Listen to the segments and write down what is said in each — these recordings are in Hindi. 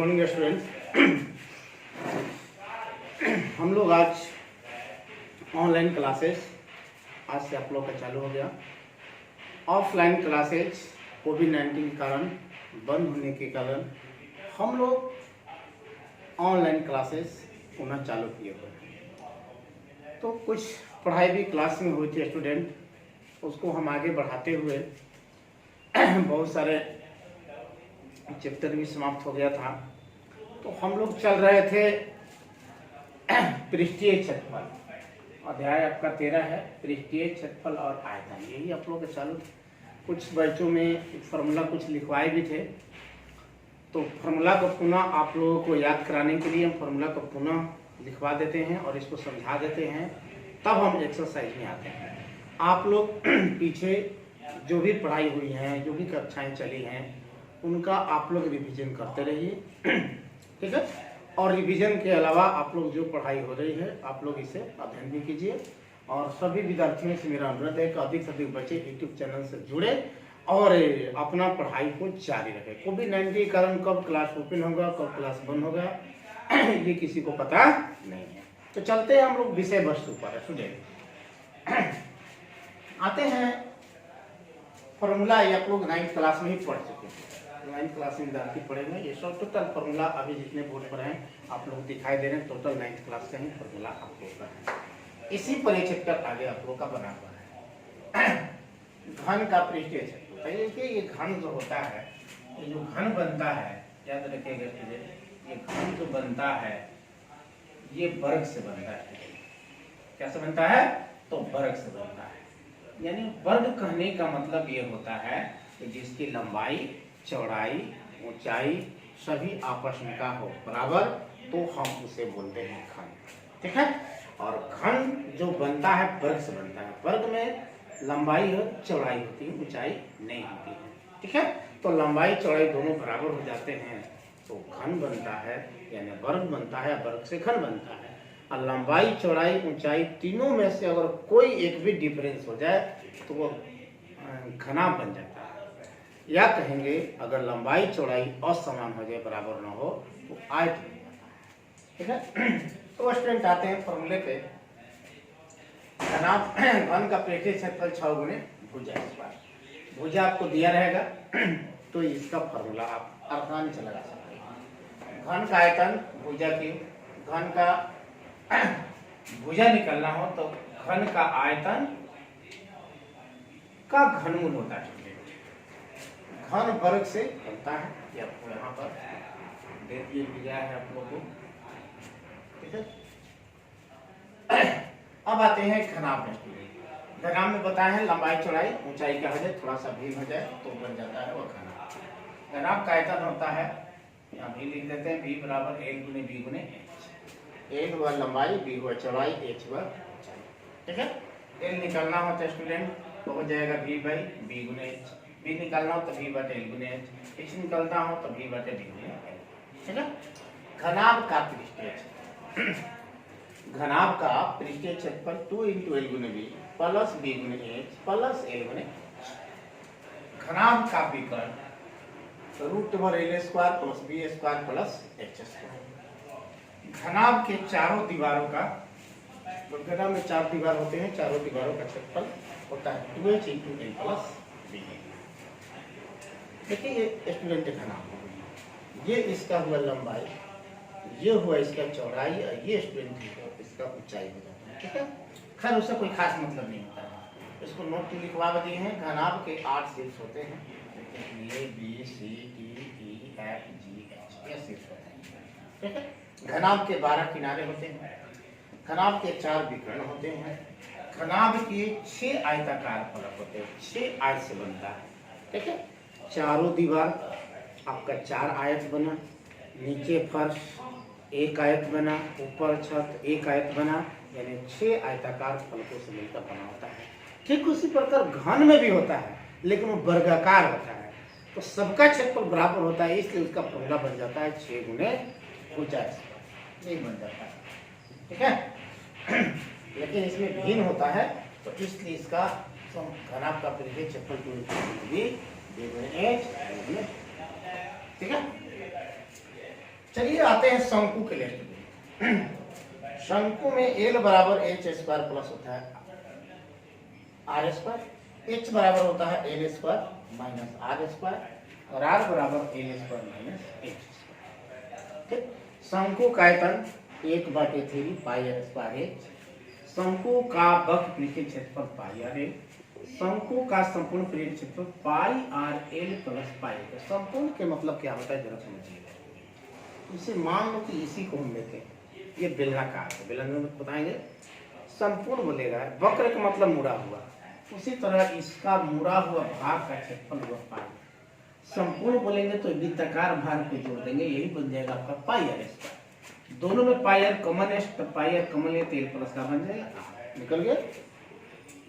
Morning student. हम लोग आज ऑनलाइन क्लासेस आज से आप लोग का चालू हो गया। ऑफलाइन क्लासेज कोविड-19 के कारण बंद होने के कारण हम लोग ऑनलाइन क्लासेस पुनः चालू किए हुए हैं। तो कुछ पढ़ाई भी क्लास में हुई थी स्टूडेंट, उसको हम आगे बढ़ाते हुए बहुत सारे चैप्टर भी समाप्त हो गया था। तो हम लोग चल रहे थे पृष्ठीय क्षेत्रफल, अध्याय आपका 13 है, पृष्ठीय क्षेत्रफल और आयतन। यही आप लोग के चालू। कुछ बच्चों में फार्मूला कुछ लिखवाए भी थे, तो फार्मूला को पुनः आप लोगों को याद कराने के लिए हम फार्मूला को पुनः लिखवा देते हैं और इसको समझा देते हैं, तब हम एक्सरसाइज में आते हैं। आप लोग पीछे जो भी पढ़ाई हुई है, जो भी कक्षाएं चली हैं, उनका आप लोग रिवीजन करते रहिए, ठीक है। और रिवीजन के अलावा आप लोग जो पढ़ाई हो रही है आप लोग इसे अध्ययन भी कीजिए। और सभी विद्यार्थियों से मेरा अनुरोध है कि अधिक से अधिक बच्चे यूट्यूब चैनल से जुड़े और अपना पढ़ाई को जारी रखें। कोविड-19 के कारण कब क्लास ओपन होगा, कब क्लास बंद होगा, ये किसी को पता नहीं है। तो चलते हैं हम लोग विषय वस्तु पर। स्टूडेंट आते हैं फॉर्मूला, ये आप लोग 9th क्लास में ही पढ़ चुके हैं। 9th क्लास में विद्यार्थी पढ़ेंगे। ये सब टोटल फॉर्मूला अभी जितने बोर्ड पर हैं आप लोग दिखाई दे रहे हैं, टोटल 9th क्लास का ही फॉर्मूला आप लोग का है। इसी पर ये चैप्टर आगे आप लोग का बना हुआ है, घन का पृष्ठीय क्षेत्रफल। देखिए ये घन जो होता है, ये जो घन बनता है, याद रखिएगा स्टूडेंट, ये घन जो बनता है ये वर्ग से बनता है। कैसे बनता है? तो वर्ग से बनता है। यानी वर्ग कहने का मतलब ये होता है कि जिसकी लंबाई, चौड़ाई, ऊंचाई सभी आपस में का हो बराबर, तो हम उसे बोलते हैं घन, ठीक है। और घन जो बनता है वर्ग से बनता है। वर्ग में लंबाई और चौड़ाई होती है, ऊंचाई नहीं होती है, ठीक है। तो लंबाई चौड़ाई दोनों बराबर हो जाते हैं तो घन बनता है, यानी वर्ग बनता है, वर्ग से घन बनता है। और लंबाई चौड़ाई ऊंचाई तीनों में से अगर कोई एक भी डिफरेंस हो जाए तो वो घना बन जाता है। या कहेंगे अगर लंबाई चौड़ाई असमान हो जाए, बराबर ना हो, तो आयत बन जाता है, ठीक है। तो स्टूडेंट आते हैं फॉर्मूले पे। घन का पृष्ठीय क्षेत्रफल 6 गुने भुजा। भुजा आपको दिया रहेगा तो इसका फॉर्मूला आप आसानी से लगा सकते हैं। घन का आयतन भुजा की, घन का भुजा निकलना हो तो घन का आयतन का घनमूल होता है। घन वर्ग से बनता है, ये आपको यहाँ पर दे दिया है आप लोगों को, ठीक है। अब आते हैं घनाभ में। घनाभ में बताए हैं लंबाई चौड़ाई ऊंचाई का हो जाए, थोड़ा सा भिन्न हो जाए तो बन जाता है वो घनाभ। घनाभ का आयतन होता है, यहाँ भी लिख देते हैं, v बराबर a गुने b गुने h। a हुआ लंबाई, b हुआ चौड़ाई, h हुआ ऊंचाई, ठीक है। l निकालना हो तो स्टूडेंट तो हो जाएगा v बाई b गुने h। b निकालना हो तो v बटे l गुने h। h निकालना हो तो v बटे b गुने l, ठीक है। घनाभ का पृष्ठीय क्षेत्रफल, घनाभ का पृष्ठीय क्षेत्रफल 2 × l गुने b प्लस b गुने h प्लस l गुने h। घनाभ का विकर्ण √l² plus b² plus h²। घनाभ के चारों दीवारों का, घनाभ में 4 दीवार होते हैं, चारों दीवारों का क्षेत्रफल होता है 2h × l प्लस b। देखिए ये स्टूडेंट घनाभ हो गई, ये इसका हुआ लंबाई, ये हुआ इसका चौड़ाई, और ये स्टूडेंट इसका ऊंचाई हो जाता है, ठीक है। खैर उससे कोई खास मतलब नहीं होता है। इसको नोट में लिखवा दिए हैं। घनाभ के 8 शीर्ष होते हैं, A B C D E F G H, ये शीर्ष होते हैं, ठीक है। घनाभ के 12 किनारे होते हैं। घनाभ के 4 विकर्ण होते हैं। घनाभ के 6 आयताकार फलक होते हैं, 6 आयत से बनता है, ठीक है। चारों दीवार आपका 4 आयत बना, नीचे फर्श 1 आयत बना, ऊपर छत 1 आयत बना, यानी 6 आयताकार फलकों से मिलकर बना होता है। ठीक उसी प्रकार घन में भी होता है, लेकिन वो वर्गाकार होता है, तो सबका क्षेत्रफल बराबर होता है, इसलिए उसका फॉर्मूला बन जाता है 6 गुने भुजा, नहीं बन जाता है, ठीक है। लेकिन इसमें भिन्न होता है, तो इसलिए इसका घनाभ का पृष्ठीय क्षेत्रफल b गुने h, ठीक है। चलिए आते हैं शंकु के लिए। शंकु में एल बराबर एच स्क्वायर प्लस होता है आर स्क्वायर, एच बराबर होता है L square minus R square और आर बराबर L square minus H square. ठीक, शंकु का आयतन 1/3 पाई आर स्क्वायर एच, शंकु का वक्र पृष्ठीय क्षेत्रफल पाई आर एल, शंकु का संपूर्ण पृष्ठीय क्षेत्रफल पाई आर एल प्लस पाई। संपूर्ण के मतलब क्या होता है जरा समझिए। इसे मान लो कि इसी को हम लेते हैं, ये बेलनाकार है, बेलनाकार में बताएंगे। संपूर्ण बोलेगा वक्र का मतलब मुड़ा हुआ, उसी तरह इसका मुड़ा हुआ भाग का क्षेत्रफल हुआ पाई। संपूर्ण बोलेंगे तो वृत्ताकार भाग को जोड़ देंगे, यही बन जाएगा आपका पाई आर स्क्वायर। दोनों में पाई आर कॉमन है, तो पाई आर कॉमन है तो एल प्लस का बन जाएगा, निकल गया।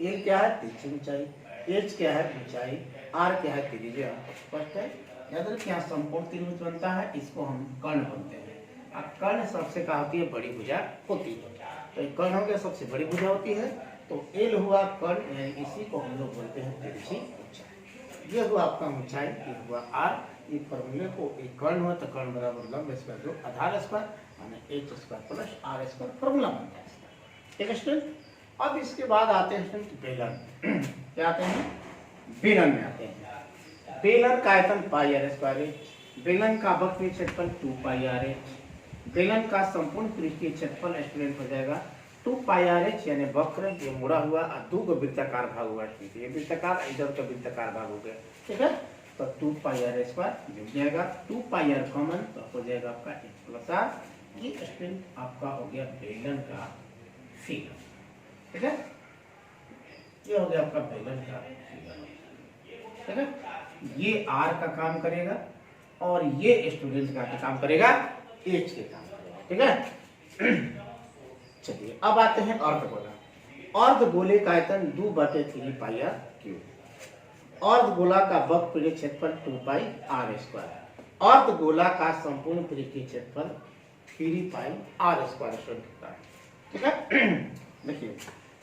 एल क्या है? तिरछी ऊंचाई, एच क्या है? ऊंचाई, आर क्या है? त्रिज्या। स्पष्ट है? याद रखिए यहाँ संपूर्ण त्रिभुज बनता है, इसको हम कर्ण बनते हैं। अब कर्ण सबसे क्या होती है? बड़ी भुजा होती है। तो कर्ण हो गया सबसे बड़ी भुजा होती है, तो एल हुआ कर्ण, इसी को हम लोग बोलते हैं तिरछी ऊंचाई। ये हुआ आपका ऊंचाई, ये हुआ आर। ये फॉर्मूले को एक कर्ण हुआ तो कर्ण बराबर लंब स्क्वायर जो आधार स्क्वायर माने H square plus R square formula बनता है। ठीक है स्टूडेंट। अब इसके बाद आते हैं स्टूडेंट बेलन। क्या आते हैं? बेलन में आते हैं। बेलन का आयतन पाई आर स्क्वायर एच, बेलन का वक्र क्षेत्रफल 2 पाई आर एच, बेलन का संपूर्ण पृष्ठीय क्षेत्रफल स्टूडेंट हो जाएगा 2 पाई आर एच, यानी वक्र ये मुड़ा हुआ और 2 को वृत्ताकार भाग हुआ। ठीक है, ये वृत्ताकार इधर का वृत्ताकार भाग हो गया। ठीक है, तो 2 पाई आर स्क्वायर जुड़ जाएगा, 2 पाई आर कॉमन तो हो जाएगा आपका एच प्लस आर। ये स्टूडेंट आपका हो गया बेलन का फिगर। ठीक है, ये हो गया आपका बेलन का फिगर। ठीक है, ये आर का काम करेगा और ये स्टूडेंट का काम करेगा, एच के काम करेगा। ठीक है, चलिए अब आते हैं अर्धगोला। अर्धगोले का आयतन 2/3 पाई आर क्यूब, अर्धगोला का वक्र पृष्ठीय क्षेत्रफल 2 पाई आर स्क्वायर, अर्धगोला का संपूर्ण पृष्ठीय क्षेत्रफल 3 पाई आर स्क्वायर होता है। ठीक है, देखिए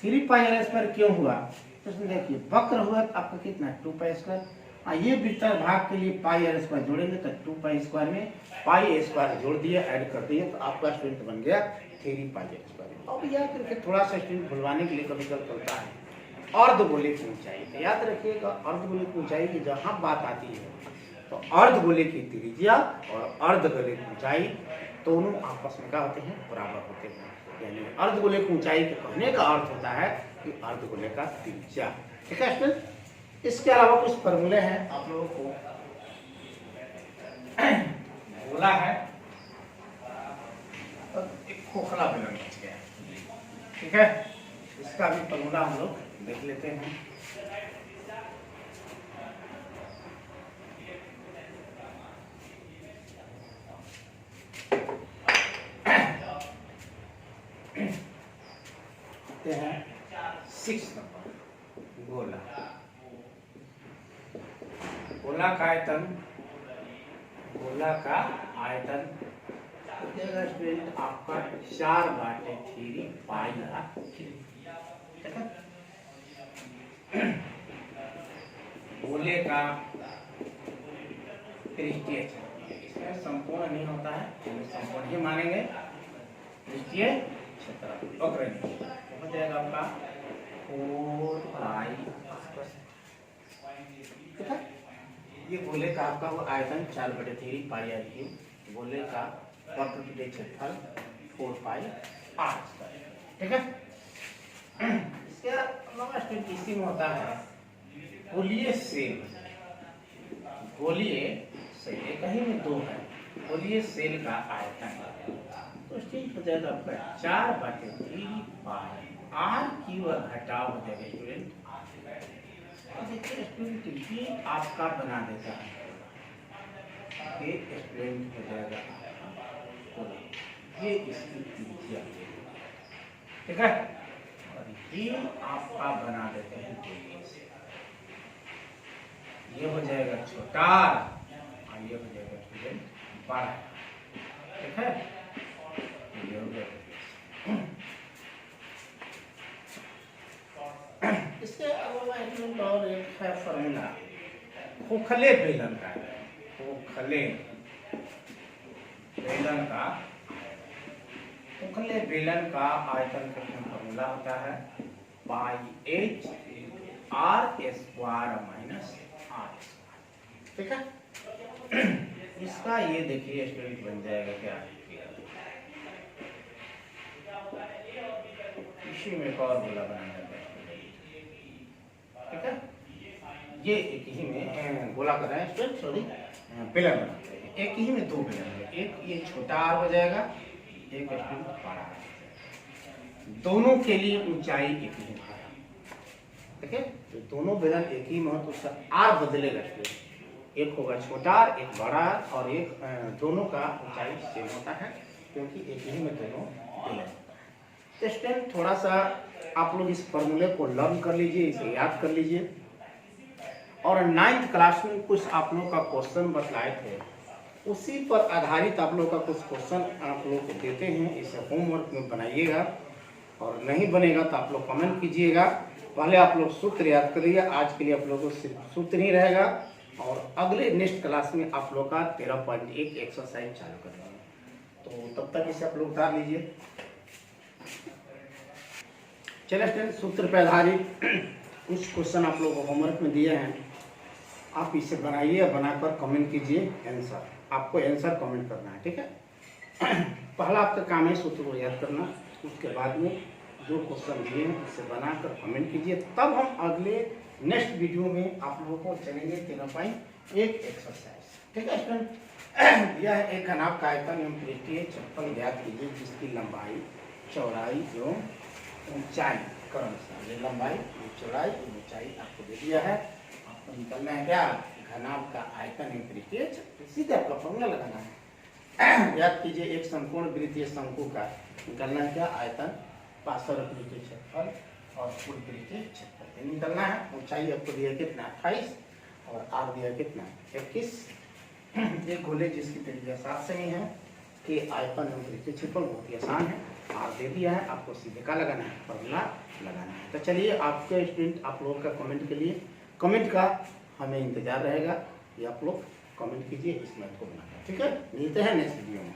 3 पाई आर स्क्वायर क्यों हुआ? तो देखिए वक्र हुआ तो आपका कितना 2 पाई स्क्वायर, ये वृत्ताकार भाग के लिए पाई आर स्क्वायर जोड़ेंगे तो 2 पाई स्क्वायर में पाई स्क्वायर जोड़ दिया, ऐड कर दिया, तो आपका स्टूडेंट बन गया 3 पाई स्क्वायर। अब याद करके थोड़ा सा स्टूडेंट भुलवाने के लिए कभी कभी चलता है अर्धगोले की ऊंचाई। तो याद रखिएगा अर्धगोले की ऊंचाई की जहाँ बात आती है तो अर्धगोले की त्रिज्या और अर्धगोले की ऊंचाई दोनों आपस में क्या होते हैं? बराबर होते हैं। यानी अर्धगोले की ऊंचाई के कहने का अर्थ होता है कि अर्धगोले का त्रिज्या। ठीक है स्टूडेंट, इसके अलावा कुछ फॉर्मूले हैं आप लोगों को बोला है। तो एक खोखला बेलन बच गया। ठीक है, इसका भी फॉर्मूला हम लोग देख लेते हैं। हैं 6 नंबर गोला। गोला का आयतन, गोला का आयतन स्टूडेंट आपका 4/3 पाई आर क्यूब। गोले का पृष्ठीय क्षेत्रफल, इसमें संपूर्ण नहीं होता है, संपूर्ण ही मानेंगे। पृष्ठीय क्षेत्रफल वक्र नहीं हो जाएगा आपका 4 पाई। ठीक है, ये गोले का आपका वो आयतन 4/3 पाई आर क्यूब, गोले का वक्र पृष्ठीय क्षेत्रफल 4 पाई आर स्क्वायर। ठीक है, इसके अलावा इसी में होता है गोलीय सेल। गोलीय सेल कहीं में 2 है, गोलीय सेल का आयतन तो ठीक हो जाएगा आपका 4/3 पाई आर क्यूब घटाव हो जाएगा स्टूडेंट। देखिए स्टूडेंट ये आपका बना देता है, ये स्टूडेंट हो जाएगा ये इसकी त्रिज्या। ठीक है, और ये आपका बना देते हैं ये हो जाएगा छोटा और ये हो जाएगा स्टूडेंट बड़ा। ठीक है, ये हो गया। इसके अलावा और एक है फॉर्मूला खोखले बेलन का। खोखले बेलन का उखले बेलन का आयतन का फॉर्मूला होता है pi H R square minus R square. ठीक है, इसका ये देखिए स्टूडेंट बन जाएगा क्या, इसी में एक और गोला बनाना है। ठीक है, ये एक ही में गोला कर रहे हैं स्टूडेंट, सॉरी बेलन बनाते हैं। एक ही में दो बेलन है, एक ये छोटा आर हो जाएगा, एक स्टूडेंट बड़ा आर। दोनों के लिए ऊंचाई एक ही है। ठीक है, तो दोनों बेलन एक ही में हो तो उसका आर बदलेगा स्टूडेंट, एक होगा छोटा आर एक बड़ा आर, और एक दोनों का ऊंचाई सेम होता है क्योंकि एक ही में दोनों बेलन। तो स्टूडेंट थोड़ा सा आप लोग इस फॉर्मूले को लर्न कर लीजिए, इसे याद कर लीजिए। और 9th क्लास में कुछ आप लोग का क्वेश्चन बतलाए थे, उसी पर आधारित आप लोग का कुछ क्वेश्चन आप लोग को देते हैं, इसे होमवर्क में बनाइएगा। और नहीं बनेगा तो आप लोग कमेंट कीजिएगा। पहले आप लोग सूत्र याद कर लीजिए, आज के लिए आप लोगों को सिर्फ सूत्र ही रहेगा। और अगले नेक्स्ट क्लास में आप लोग का 13.1 एक्सरसाइज चालू करेंगे, तो तब तक इसे आप लोग उतार लीजिए। चलिए स्टूडेंट, सूत्र पर आधारित कुछ क्वेश्चन आप लोगों को होमवर्क में दिए हैं, आप इसे बनाइए, बनाकर कमेंट कीजिए आंसर। आपको आंसर कमेंट करना है। ठीक है, पहला आपका काम है सूत्र को याद करना, उसके बाद में जो क्वेश्चन दिए हैं उसे बनाकर कमेंट कीजिए। तब हम अगले नेक्स्ट वीडियो में आप लोगों को चलेंगे 13.1 एक्सरसाइज। ठीक है स्टूडेंट, यह है एक घनाभ का आयतन एवं पृष्ठीय क्षेत्रफल ज्ञात कीजिए जिसकी लंबाई चौड़ाई एवं ऊंचाई क्रमशः, ये लंबाई चौड़ाई ऊंचाई आपको दे दिया है। आपको निकलना है क्या, घनाभ का आयतन एवं पृष्ठीय क्षेत्रफल, सीधे आपका फॉर्मूला लगाना है। याद कीजिए, एक संपूर्ण वृत्तीय शंकु का निकलना है क्या, आयतन, पार्श्व पृष्ठीय क्षेत्रफल और कुल पृष्ठीय क्षेत्रफल निकलना है। ऊंचाई आपको दिया कितना 28 और आर दिया कितना 21। एक गोले जिसकी त्रिज्या 7 सेमी है कि आयतन एवं पृष्ठीय क्षेत्रफल बहुत ही आसान है, आर दे दिया है, आपको सीधे का लगाना है, फॉर्मूला लगाना है। तो चलिए, आपके स्टूडेंट आप लोगों का कमेंट के लिए, कमेंट का हमें इंतजार रहेगा, ये आप लोग कमेंट कीजिए, इस मैथ को बनाना। ठीक है, मिलते हैं नेक्स्ट वीडियो में।